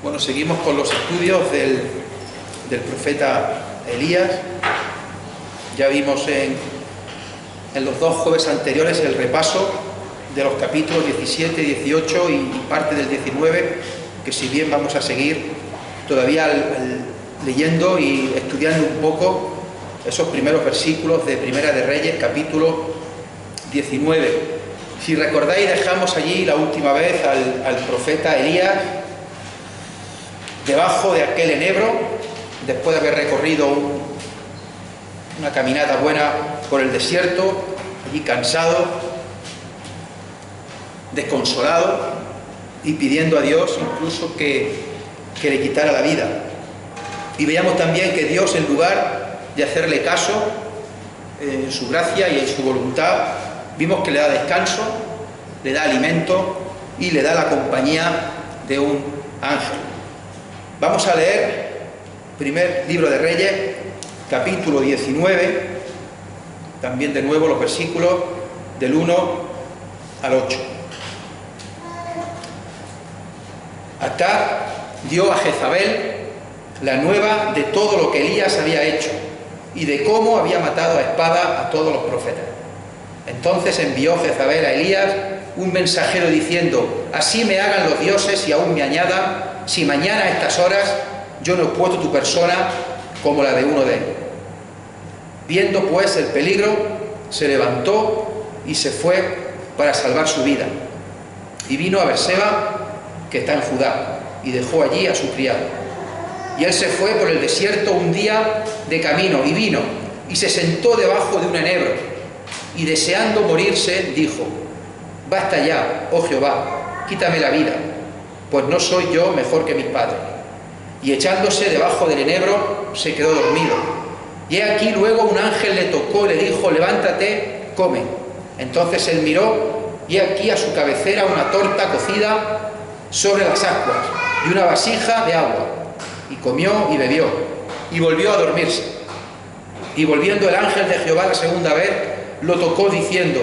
Bueno, seguimos con los estudios del profeta Elías. Ya vimos en los dos jueves anteriores el repaso de los capítulos 17, 18 y parte del 19, que si bien vamos a seguir todavía leyendo y estudiando un poco esos primeros versículos de Primera de Reyes, capítulo 19. Si recordáis, dejamos allí la última vez al profeta Elías debajo de aquel enebro, después de haber recorrido una caminata buena por el desierto, allí cansado, desconsolado y pidiendo a Dios incluso que le quitara la vida. Y veíamos también que Dios, en lugar de hacerle caso en su gracia y en su voluntad, vimos que le da descanso, le da alimento y le da la compañía de un ángel. Vamos a leer primer libro de Reyes, capítulo 19, también de nuevo los versículos del 1 al 8. Acab dio a Jezabel la nueva de todo lo que Elías había hecho y de cómo había matado a espada a todos los profetas. Entonces envió Jezabel a Elías un mensajero diciendo: así me hagan los dioses y aún me añadan, si mañana a estas horas yo no he puesto tu persona como la de uno de ellos. Viendo pues el peligro, se levantó y se fue para salvar su vida. Y vino a Berseba, que está en Judá, y dejó allí a su criado. Y él se fue por el desierto un día de camino, y vino, y se sentó debajo de un enebro, y deseando morirse, dijo: basta ya, oh Jehová, quítame la vida, pues no soy yo mejor que mis padres. Y echándose debajo del enebro, se quedó dormido. Y he aquí luego un ángel le tocó y le dijo: levántate, come. Entonces él miró, y he aquí a su cabecera una torta cocida sobre las ascuas y una vasija de agua. Y comió y bebió, y volvió a dormirse. Y volviendo el ángel de Jehová la segunda vez, lo tocó diciendo: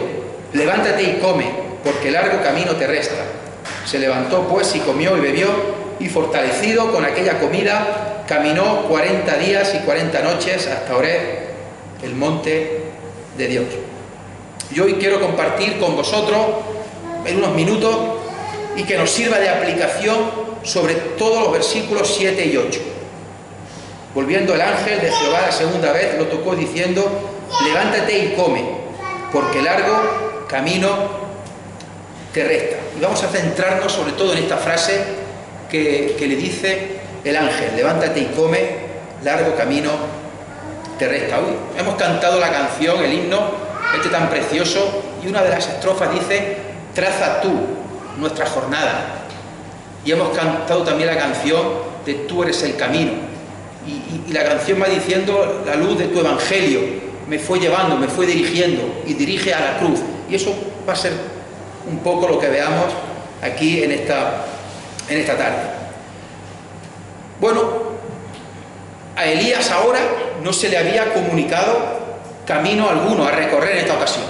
levántate y come, porque largo camino te resta. Se levantó pues y comió y bebió, y fortalecido con aquella comida, caminó 40 días y 40 noches hasta Horeb, el monte de Dios. Y hoy quiero compartir con vosotros en unos minutos y que nos sirva de aplicación sobre todos los versículos 7 y 8. Volviendo el ángel de Jehová la segunda vez, lo tocó diciendo: levántate y come, porque largo camino te resta. Y vamos a centrarnos sobre todo en esta frase que le dice el ángel: levántate y come, largo camino te resta. Hoy hemos cantado la canción, el himno tan precioso, y una de las estrofas dice: traza tú nuestra jornada. Y hemos cantado también la canción de Tú eres el camino, y la canción va diciendo: la luz de tu evangelio me fue llevando, me fue dirigiendo y dirige a la cruz. Y eso va a ser un poco lo que veamos aquí en esta tarde. Bueno, a Elías ahora no se le había comunicado camino alguno a recorrer en esta ocasión.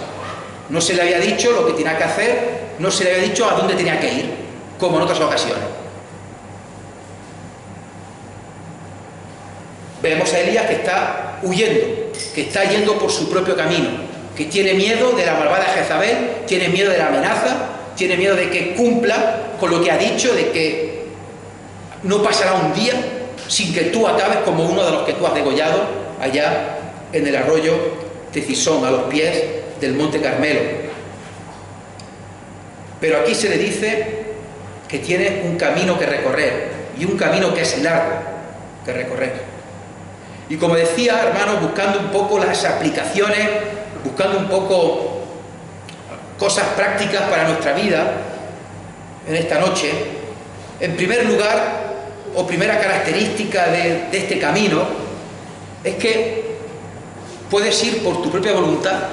No se le había dicho lo que tenía que hacer, no se le había dicho a dónde tenía que ir, como en otras ocasiones. Vemos a Elías que está huyendo, que está yendo por su propio camino, que tiene miedo de la malvada Jezabel, tiene miedo de la amenaza, tiene miedo de que cumpla con lo que ha dicho, de que no pasará un día sin que tú acabes como uno de los que tú has degollado allá en el arroyo de Cisón, a los pies del monte Carmelo. Pero aquí se le dice que tiene un camino que recorrer, y un camino que es largo que recorrer. Y como decía, hermanos, buscando un poco las aplicaciones, buscando un poco cosas prácticas para nuestra vida en esta noche, en primer lugar, o primera característica de este camino, es que puedes ir por tu propia voluntad,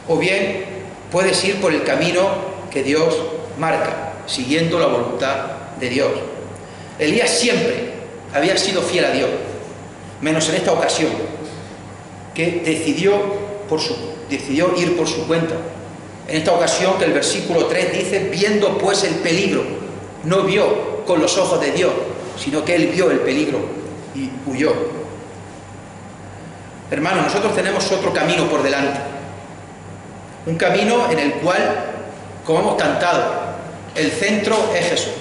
o bien puedes ir por el camino que Dios marca, siguiendo la voluntad de Dios. Elías siempre había sido fiel a Dios, menos en esta ocasión, que decidió ir por su cuenta. En esta ocasión, que el versículo 3 dice: viendo pues el peligro. no vio con los ojos de Dios, sino que él vio el peligro y huyó. Hermanos, nosotros tenemos otro camino por delante, un camino en el cual, como hemos cantado, el centro es Jesús,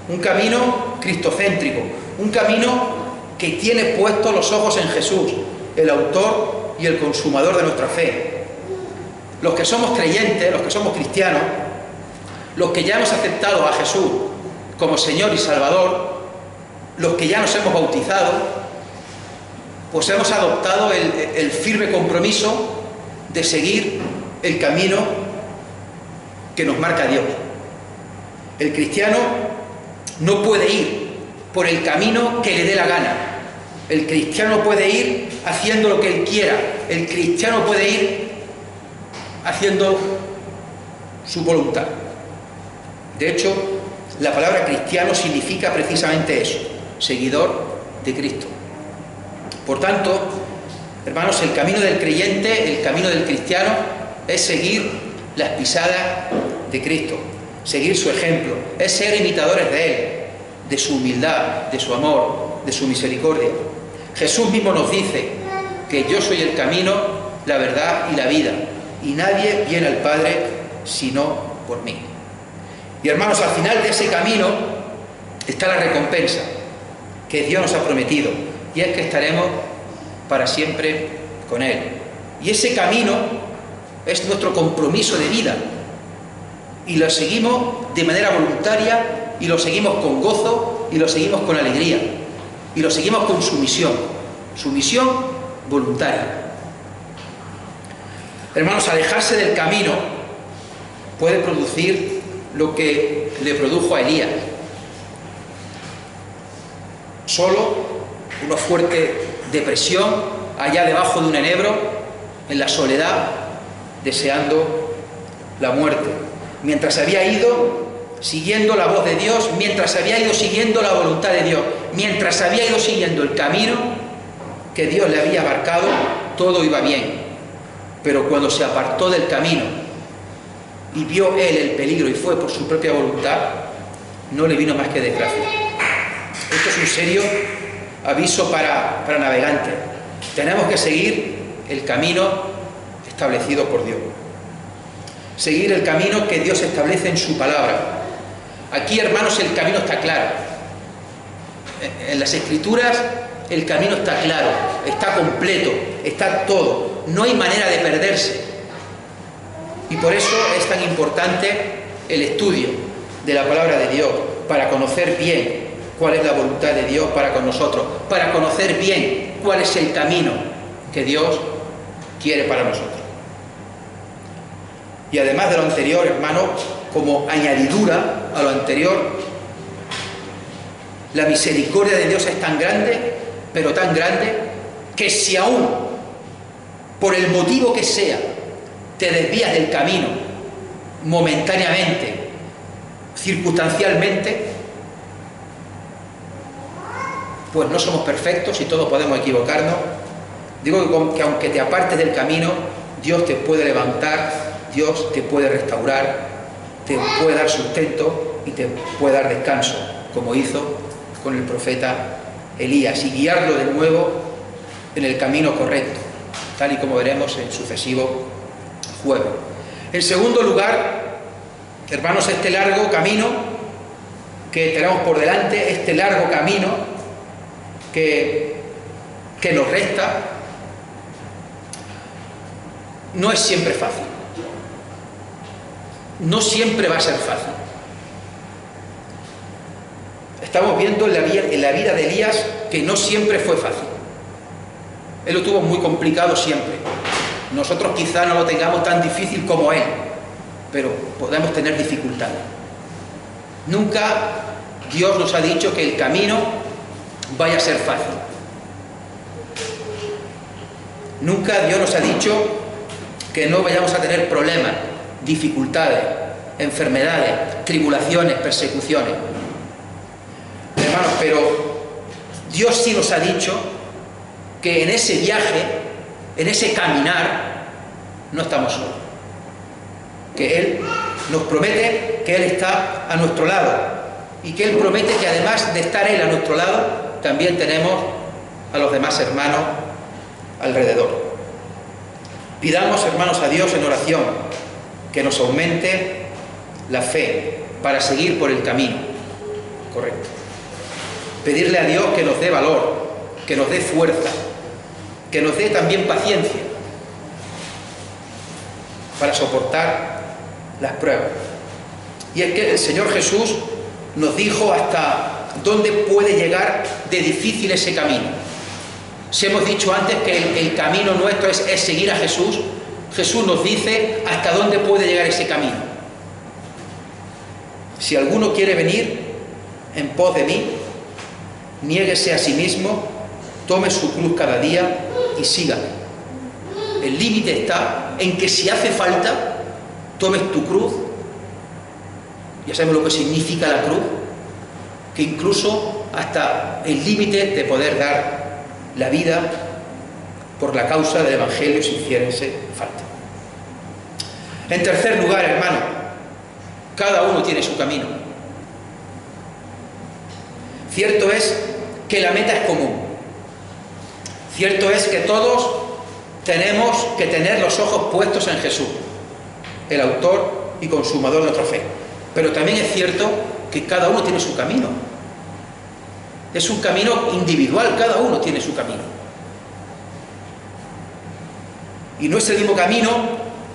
un camino cristocéntrico, un camino que tiene puestos los ojos en Jesús, el autor y el consumador de nuestra fe. Los que somos creyentes, los que somos cristianos, los que ya hemos aceptado a Jesús como Señor y Salvador, los que ya nos hemos bautizado, pues hemos adoptado el firme compromiso de seguir el camino que nos marca Dios. El cristiano no puede ir por el camino que le dé la gana. El cristiano puede ir haciendo lo que él quiera. El cristiano puede ir haciendo su voluntad. De hecho, la palabra cristiano significa precisamente eso, seguidor de Cristo. Por tanto, hermanos, el camino del creyente, el camino del cristiano, es seguir las pisadas de Cristo, seguir su ejemplo, es ser imitadores de Él, de su humildad, de su amor, de su misericordia. Jesús mismo nos dice que yo soy el camino, la verdad y la vida, y nadie viene al Padre sino por mí. Y hermanos, al final de ese camino está la recompensa que Dios nos ha prometido, y es que estaremos para siempre con Él. Y ese camino es nuestro compromiso de vida, y lo seguimos de manera voluntaria, y lo seguimos con gozo, y lo seguimos con alegría, y lo seguimos con sumisión voluntaria. Hermanos, alejarse del camino puede producir lo que le produjo a Elías: solo, una fuerte depresión, allá debajo de un enebro, en la soledad, deseando la muerte, mientras había ido siguiendo la voz de Dios, mientras había ido siguiendo la voluntad de Dios, mientras había ido siguiendo el camino que Dios le había marcado, todo iba bien. Pero cuando se apartó del camino y vio él el peligro y fue por su propia voluntad, no le vino más que desgracia. Esto es un serio aviso para navegantes. Tenemos que seguir el camino establecido por Dios, seguir el camino que Dios establece en su palabra. Aquí, hermanos, el camino está claro. En las Escrituras el camino está claro, está completo, está todo. No hay manera de perderse. Y por eso es tan importante el estudio de la palabra de Dios, para conocer bien cuál es la voluntad de Dios para con nosotros, para conocer bien cuál es el camino que Dios quiere para nosotros. Y además de lo anterior, hermano, como añadidura a lo anterior, la misericordia de Dios es tan grande, pero tan grande, que si aún, por el motivo que sea, te desvías del camino, momentáneamente, circunstancialmente, pues no somos perfectos y todos podemos equivocarnos. Digo que aunque te apartes del camino, Dios te puede levantar, Dios te puede restaurar, te puede dar sustento y te puede dar descanso, como hizo con el profeta Elías, y guiarlo de nuevo en el camino correcto, tal y como veremos en sucesivos jueves. En segundo lugar, hermanos, este largo camino que tenemos por delante, este largo camino que nos resta, no es siempre fácil. No siempre va a ser fácil. Estamos viendo en la vida de Elías que no siempre fue fácil. Él lo tuvo muy complicado siempre. Nosotros quizá no lo tengamos tan difícil como él, pero podemos tener dificultades. Nunca Dios nos ha dicho que el camino vaya a ser fácil. Nunca Dios nos ha dicho que no vayamos a tener problemas, dificultades, enfermedades, tribulaciones, persecuciones. Hermanos, pero Dios sí nos ha dicho que en ese viaje, en ese caminar, no estamos solos. Que Él nos promete que Él está a nuestro lado y que Él promete que además de estar Él a nuestro lado, también tenemos a los demás hermanos alrededor. Pidamos, hermanos, a Dios en oración que nos aumente la fe para seguir por el camino correcto. Pedirle a Dios que nos dé valor, que nos dé fuerza, que nos dé también paciencia para soportar las pruebas. Y es que el Señor Jesús nos dijo hasta dónde puede llegar de difícil ese camino. Si hemos dicho antes que el camino nuestro es seguir a Jesús, Jesús nos dice hasta dónde puede llegar ese camino. Si alguno quiere venir en pos de mí, niéguese a sí mismo, tome su cruz cada día y sígame. El límite está en que si hace falta, tomes tu cruz. Ya sabemos lo que significa la cruz, que incluso hasta el límite de poder dar la vida por la causa del Evangelio si hiciese falta. En tercer lugar, hermano, cada uno tiene su camino. Cierto es que la meta es común. Cierto es que todos tenemos que tener los ojos puestos en Jesús, el autor y consumador de nuestra fe. Pero también es cierto que cada uno tiene su camino. Es un camino individual, cada uno tiene su camino. Y no es el mismo camino,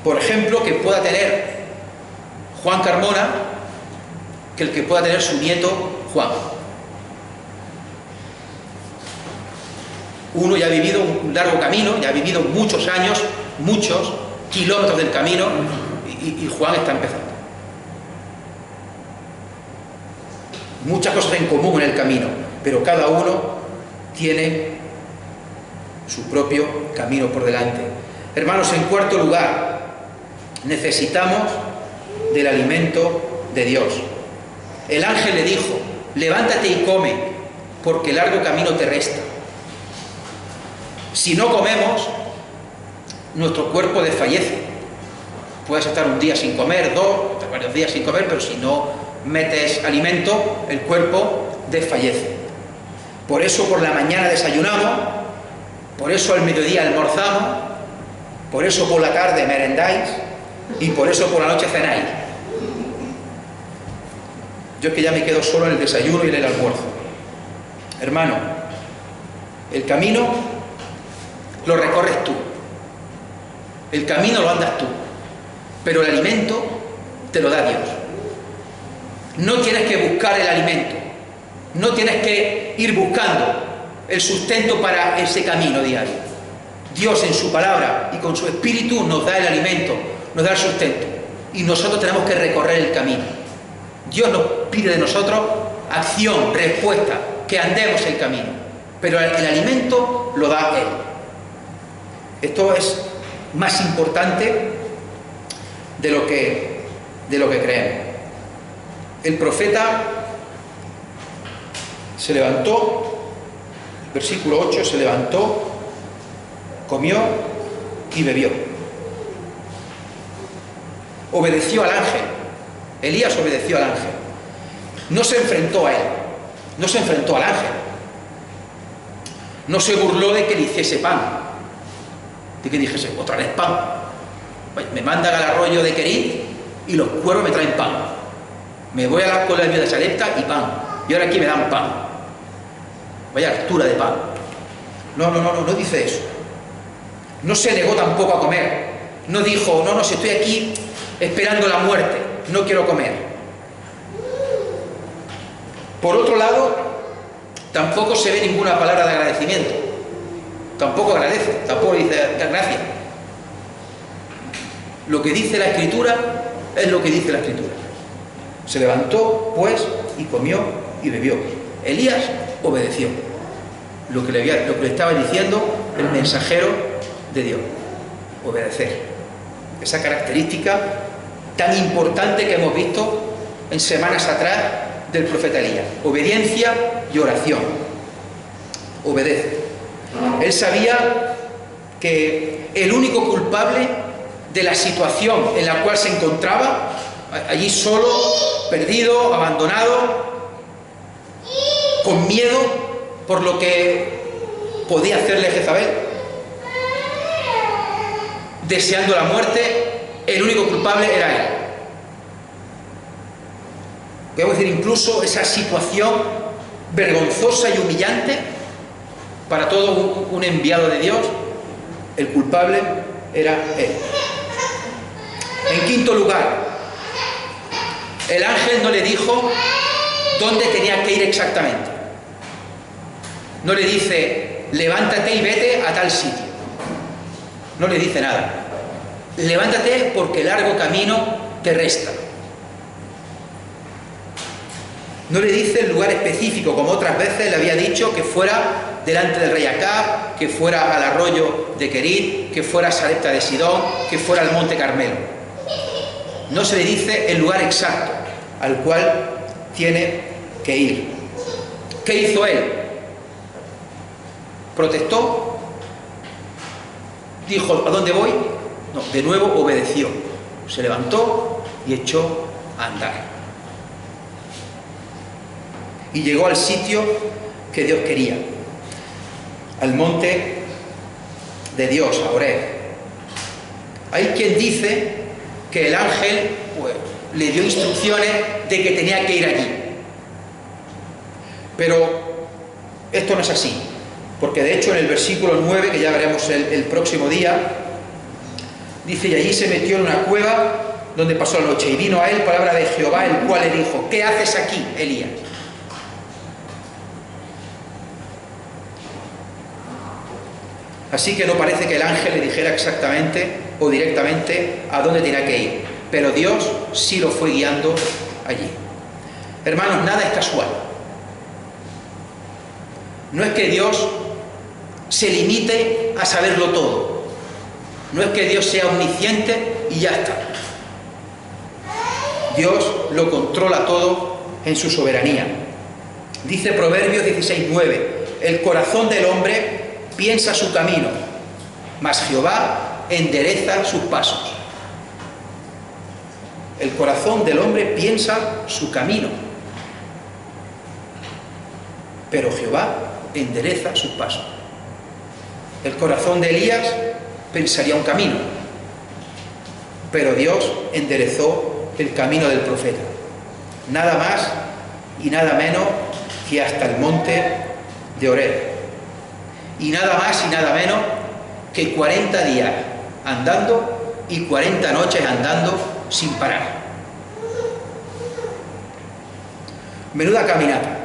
por ejemplo, que pueda tener Juan Carmona que el que pueda tener su nieto Juan. Uno ya ha vivido un largo camino, ya ha vivido muchos años, muchos kilómetros del camino, y Juan está empezando. Muchas cosas en común en el camino, pero cada uno tiene su propio camino por delante. Hermanos, en cuarto lugar, necesitamos del alimento de Dios. El ángel le dijo: levántate y come, porque largo camino te resta. Si no comemos, nuestro cuerpo desfallece. Puedes estar un día sin comer, varios días sin comer, pero si no metes alimento, el cuerpo desfallece. Por eso por la mañana desayunamos, por eso al mediodía almorzamos, por eso por la tarde merendáis y por eso por la noche cenáis. Yo es que ya me quedo solo en el desayuno y en el almuerzo. Hermano, el camino lo recorres tú, el camino lo andas tú, pero el alimento te lo da Dios. No tienes que buscar el alimento, no tienes que ir buscando el sustento para ese camino diario. Dios en su palabra y con su espíritu nos da el alimento, nos da el sustento, y nosotros tenemos que recorrer el camino. Dios nos pide de nosotros acción, respuesta, que andemos el camino, pero el alimento lo da Él. Esto es más importante de lo que creemos. El profeta se levantó, versículo 8, se levantó, comió y bebió. Obedeció al ángel. Elías obedeció al ángel. No se enfrentó a él, no se enfrentó al ángel. No se burló de que le hiciese pan, de que dijese: otra vez pan. Me mandan al arroyo de Querit y los cuervos me traen pan. Me voy a la escuela de Sarepta y pan. Y ahora aquí me dan pan. Vaya altura de pan. No dice eso. No se negó tampoco a comer. No dijo: no, si estoy aquí esperando la muerte, no quiero comer. Por otro lado, tampoco se ve ninguna palabra de agradecimiento. Tampoco agradece, tampoco dice gracias. Lo que dice la Escritura es lo que dice la Escritura. Se levantó, pues, y comió y bebió. Elías obedeció lo que le estaba diciendo el mensajero de Dios. Obedecer. Esa característica tan importante que hemos visto en semanas atrás del profeta Elías. Obediencia y oración. Obedece. Él sabía que el único culpable de la situación en la cual se encontraba allí solo, perdido, abandonado, con miedo por lo que podía hacerle Jezabel, deseando la muerte. El único culpable era él. Podemos decir incluso esa situación vergonzosa y humillante para todo un enviado de Dios. El culpable era él. En quinto lugar, el ángel no le dijo dónde tenía que ir exactamente. No le dice, levántate y vete a tal sitio. No le dice nada. Levántate porque largo camino te resta. No le dice el lugar específico, como otras veces le había dicho que fuera delante del rey Acab, que fuera al arroyo de Querit, que fuera a Sarepta de Sidón, que fuera al monte Carmelo. No se le dice el lugar exacto al cual tiene que ir. ¿Qué hizo él? ¿Protestó? ¿Dijo a dónde voy? No, de nuevo obedeció. Se levantó y echó a andar. Y llegó al sitio que Dios quería, al monte de Dios, a Horeb. Hay quien dice que el ángel pues, le dio instrucciones de que tenía que ir allí. Pero esto no es así, porque de hecho en el versículo 9, que ya veremos el próximo día, dice, y allí se metió en una cueva donde pasó la noche, y vino a él palabra de Jehová, el cual le dijo, ¿qué haces aquí, Elías? Así que no parece que el ángel le dijera exactamente o directamente a dónde tenía que ir, pero Dios sí lo fue guiando allí. Hermanos, nada es casual. No es que Dios se limite a saberlo todo. No es que Dios sea omnisciente y ya está. Dios lo controla todo en su soberanía. Dice Proverbios 16:9, el corazón del hombre piensa su camino, mas Jehová endereza sus pasos. El corazón del hombre piensa su camino, pero Jehová endereza sus pasos. El corazón de Elías pensaría un camino, pero Dios enderezó el camino del profeta. Nada más y nada menos que hasta el monte de Horeb. Y nada más y nada menos que 40 días andando y 40 noches andando sin parar. Menuda caminata.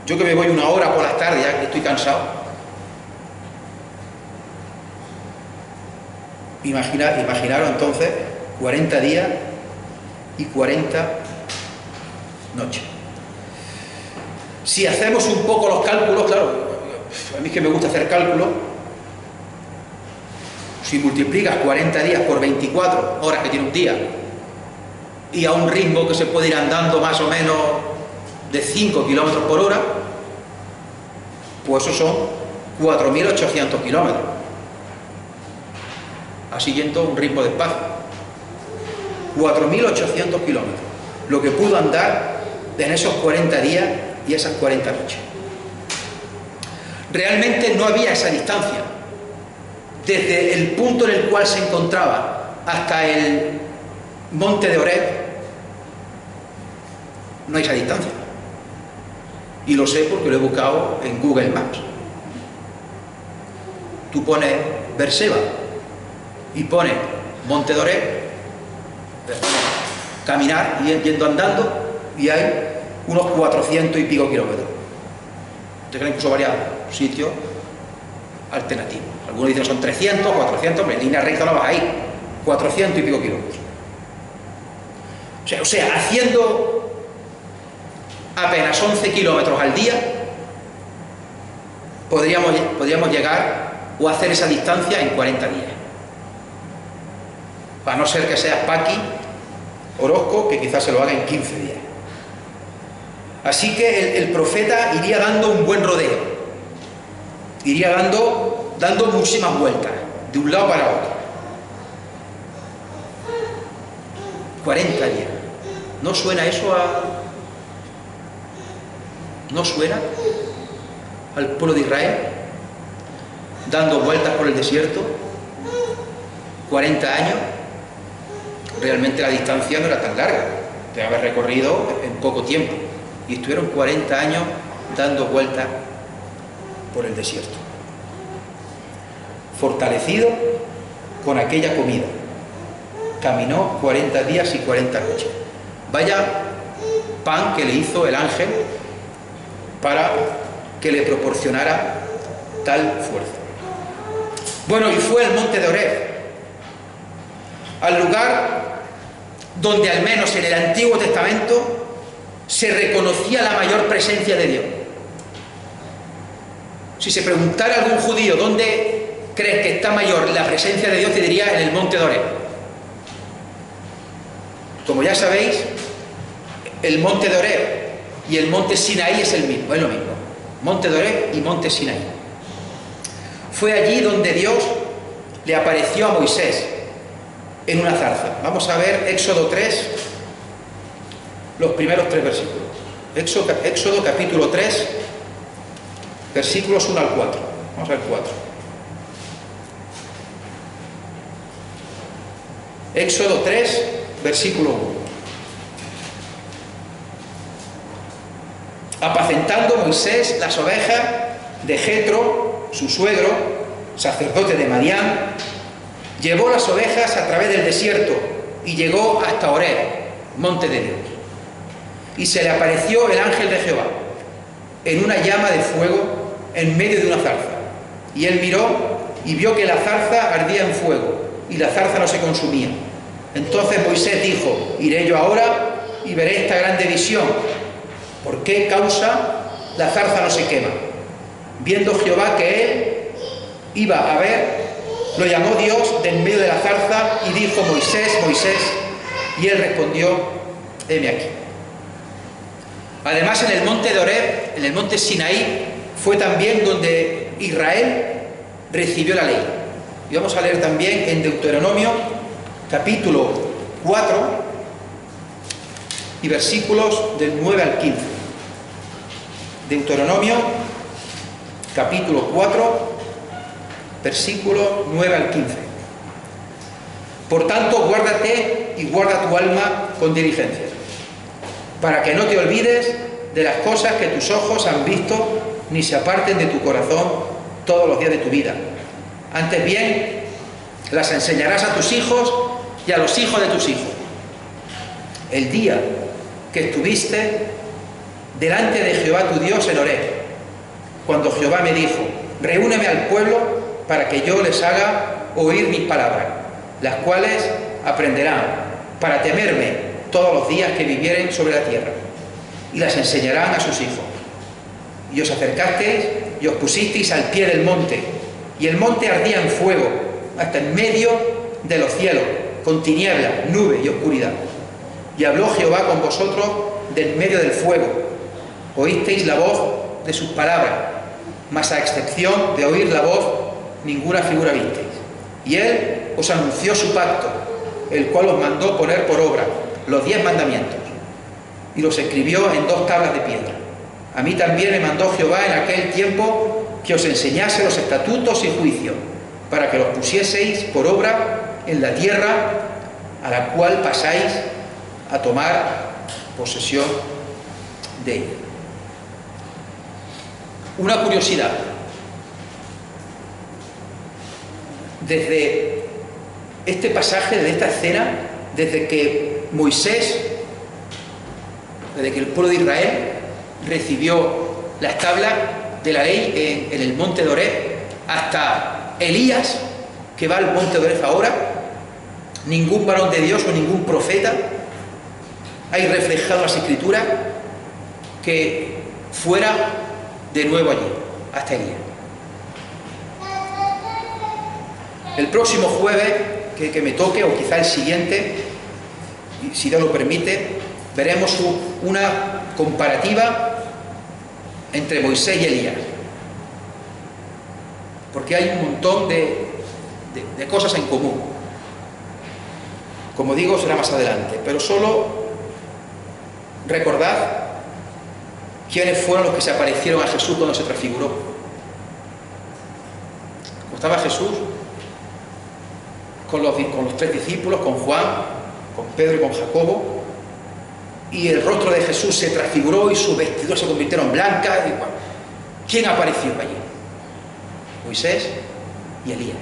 Yo que me voy una hora por las tardes, ya que estoy cansado. Imaginaros entonces 40 días y 40 noches. Si hacemos un poco los cálculos, claro, a mí es que me gusta hacer cálculos. Si multiplicas 40 días por 24 horas que tiene un día y a un ritmo que se puede ir andando más o menos de 5 kilómetros por hora, pues eso son 4.800 kilómetros. Así yendo un ritmo despacio. 4.800 kilómetros. Lo que pudo andar en esos 40 días y esas 40 noches. Realmente no había esa distancia. Desde el punto en el cual se encontraba hasta el monte de Horeb, no hay esa distancia. Y lo sé porque lo he buscado en Google Maps. Tú pones Berseba y pones monte de Horeb, caminar y yendo andando, y hay unos 400 y pico kilómetros. Te creen incluso varios sitios alternativos. Algunos dicen son 300, 400, en línea recta no vas a ir. 400 y pico kilómetros. O sea, haciendo apenas 11 kilómetros al día, podríamos llegar o hacer esa distancia en 40 días. A no ser que seas Paqui, Orozco, que quizás se lo haga en 15 días. Así que el profeta iría dando un buen rodeo, iría dando muchísimas vueltas, de un lado para otro. 40 días. ¿No suena eso ¿No suena al pueblo de Israel dando vueltas por el desierto? 40 años. Realmente la distancia no era tan larga, debe haber recorrido en poco tiempo, y estuvieron 40 años dando vueltas por el desierto, fortalecido con aquella comida. Caminó 40 días y 40 noches. Vaya pan que le hizo el ángel para que le proporcionara tal fuerza. Bueno, y fue el monte de Horeb, al lugar donde al menos en el Antiguo Testamento se reconocía la mayor presencia de Dios. Si se preguntara a algún judío dónde crees que está mayor la presencia de Dios, te diría en el monte de Horeb. Como ya sabéis, el monte de Horeb y el monte Sinaí es lo mismo. Monte de Horeb y monte Sinaí. Fue allí donde Dios le apareció a Moisés en una zarza. Vamos a ver Éxodo 3, los primeros 3 versículos. Éxodo capítulo 3, versículos 1 al 4. Vamos al 4. Éxodo 3, versículo 1. Apacentando Moisés las ovejas de Jetro, su suegro, sacerdote de Madián, llevó las ovejas a través del desierto y llegó hasta Horeb, monte de Dios. Y se le apareció el ángel de Jehová en una llama de fuego en medio de una zarza. Y él miró y vio que la zarza ardía en fuego y la zarza no se consumía. Entonces Moisés dijo: iré yo ahora y veré esta grande visión. ¿Por qué causa la zarza no se quema? Viendo Jehová que él iba a ver, lo llamó Dios de en medio de la zarza y dijo: Moisés, Moisés. Y él respondió: heme aquí. Además, en el monte de Horeb, en el monte Sinaí, fue también donde Israel recibió la ley. Y vamos a leer también en Deuteronomio capítulo 4 y versículos del 9 al 15. Deuteronomio capítulo 4, versículos 9 al 15. Por tanto, guárdate y guarda tu alma con diligencia, para que no te olvides de las cosas que tus ojos han visto, ni se aparten de tu corazón todos los días de tu vida. Antes bien, las enseñarás a tus hijos y a los hijos de tus hijos. El día que estuviste delante de Jehová tu Dios en Horeb, cuando Jehová me dijo: reúneme al pueblo para que yo les haga oír mis palabras, las cuales aprenderán para temerme todos los días que vivieren sobre la tierra, y las enseñarán a sus hijos. Y os acercasteis y os pusisteis al pie del monte, y el monte ardía en fuego hasta en medio de los cielos, con tinieblas, nube y oscuridad. Y habló Jehová con vosotros de en medio del fuego. Oísteis la voz de sus palabras, mas a excepción de oír la voz, ninguna figura visteis. Y él os anunció su pacto, el cual os mandó poner por obra los 10 mandamientos, y los escribió en 2 tablas de piedra. A mí también me mandó Jehová en aquel tiempo que os enseñase los estatutos y juicios, para que los pusieseis por obra en la tierra a la cual pasáis a tomar posesión de ella. Una curiosidad: desde este pasaje, desde esta escena, desde que el pueblo de Israel recibió las tablas de la ley en el monte de Horeb, hasta Elías, que va al monte de Horeb ahora, ningún varón de Dios o ningún profeta hay reflejado en las Escrituras que fuera de nuevo allí, hasta Elías. El próximo jueves que me toque, o quizá el siguiente, si Dios lo permite, veremos una comparativa entre Moisés y Elías, porque hay un montón de cosas en común. Como digo, será más adelante, pero solo recordad quiénes fueron los que se aparecieron a Jesús cuando se transfiguró. Cuando estaba Jesús con los 3 discípulos, con Juan, con Pedro y con Jacobo, y el rostro de Jesús se transfiguró y sus vestiduras se convirtieron blancas. Y, bueno, ¿quién apareció allí? Moisés y Elías.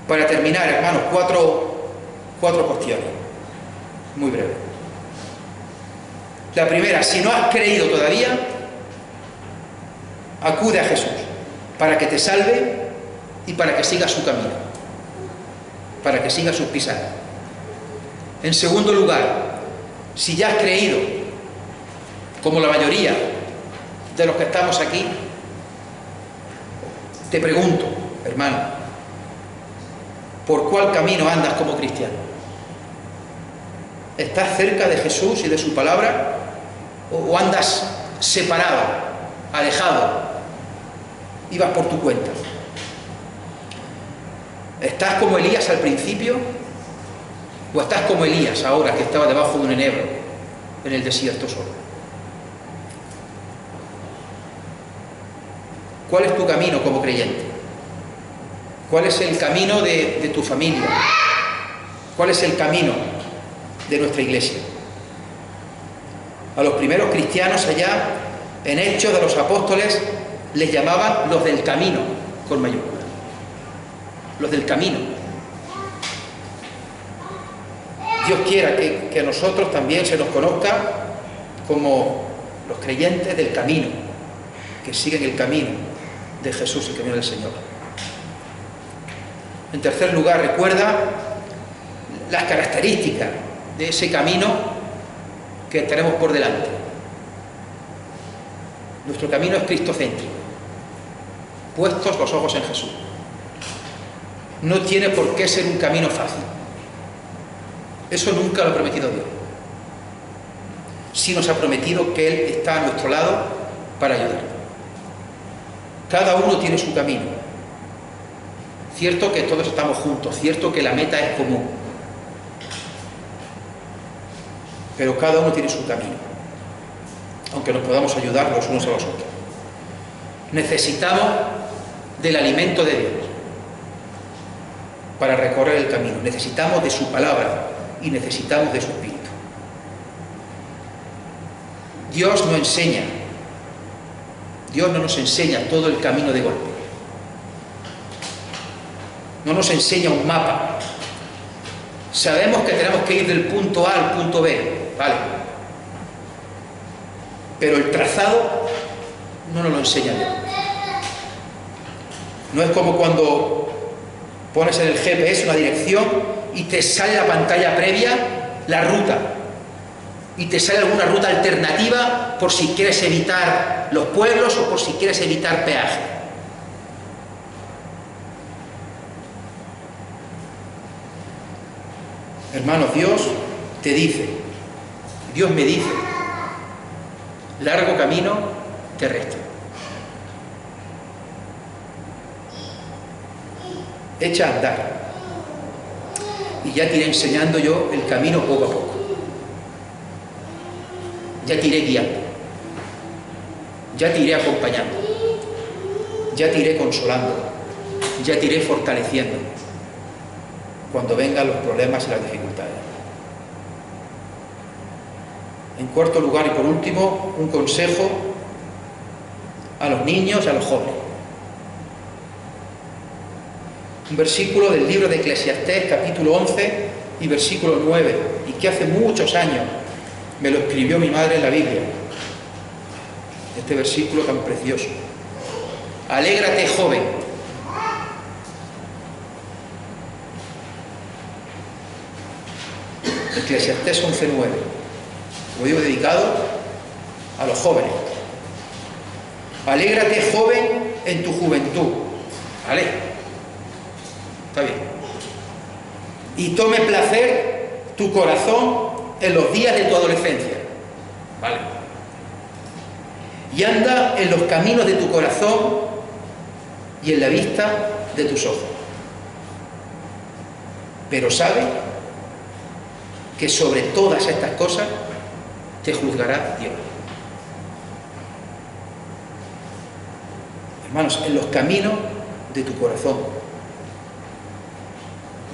Para terminar, hermanos, cuatro cuestiones, muy breves. La primera, si no has creído todavía, acude a Jesús para que te salve y para que sigas su camino, para que sigas sus pisadas. En segundo lugar, si ya has creído, como la mayoría de los que estamos aquí, te pregunto, hermano, ¿por cuál camino andas como cristiano? ¿Estás cerca de Jesús y de su palabra? ¿O andas separado, alejado, y vas por tu cuenta? ¿Estás como Elías al principio? ¿O estás como Elías ahora, que estaba debajo de un enebro en el desierto solo? ¿Cuál es tu camino como creyente? ¿Cuál es el camino de tu familia? ¿Cuál es el camino de nuestra iglesia? A los primeros cristianos allá, en Hechos de los Apóstoles, les llamaban los del camino, con mayúsculas. Los del camino. Dios quiera que a nosotros también se nos conozca como los creyentes del camino, que siguen el camino de Jesús, el camino del Señor. En tercer lugar, recuerda las características de ese camino que tenemos por delante. Nuestro camino es cristocéntrico, puestos los ojos en Jesús. No tiene por qué ser un camino fácil. Eso nunca lo ha prometido Dios. Sí nos ha prometido que Él está a nuestro lado para ayudar. Cada uno tiene su camino. Cierto que todos estamos juntos, cierto que la meta es común, pero cada uno tiene su camino, aunque nos podamos ayudar los unos a los otros. Necesitamos del alimento de Dios para recorrer el camino, necesitamos de su palabra y necesitamos de su espíritu. Dios no enseña, Dios no nos enseña todo el camino de golpe. No nos enseña un mapa. Sabemos que tenemos que ir del punto A al punto B, ¿vale? Pero el trazado no nos lo enseña Dios. No es como cuando pones en el GPS una dirección y te sale la pantalla previa, la ruta, y te sale alguna ruta alternativa por si quieres evitar los pueblos o por si quieres evitar peaje. Hermanos, Dios te dice, Dios me dice, largo camino terrestre. Echa a andar. Y ya te iré enseñando yo el camino poco a poco. Ya te iré guiando. Ya te iré acompañando. Ya te iré consolando. Ya te iré fortaleciendo cuando vengan los problemas y las dificultades. En cuarto lugar y por último, un consejo a los niños y a los jóvenes. Un versículo del libro de Eclesiastés, capítulo 11 y versículo 9, y que hace muchos años me lo escribió mi madre en la Biblia. Este versículo tan precioso. Alégrate, joven. Eclesiastés 11:9. Lo digo dedicado a los jóvenes. Alégrate, joven, en tu juventud. ¿Vale? Está bien. Y tome placer tu corazón en los días de tu adolescencia. ¿Vale? Y anda en los caminos de tu corazón y en la vista de tus ojos. Pero sabe que sobre todas estas cosas te juzgará Dios. Hermanos, en los caminos de tu corazón.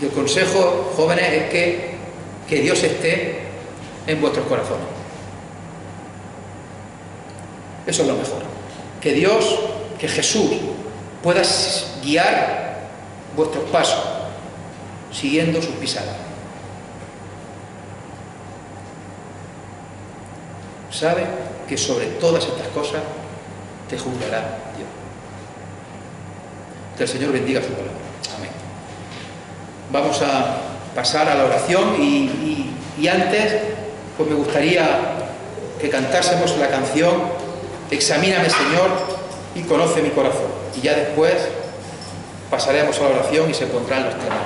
Y el consejo, jóvenes, es que Dios esté en vuestros corazones. Eso es lo mejor. Que Dios, que Jesús pueda guiar vuestros pasos siguiendo sus pisadas. Sabe que sobre todas estas cosas te juzgará Dios. Que el Señor bendiga su palabra. Amén. Vamos a pasar a la oración y antes pues me gustaría que cantásemos la canción Examíname, Señor, y conoce mi corazón. Y ya después pasaremos a la oración y se pondrán los temas.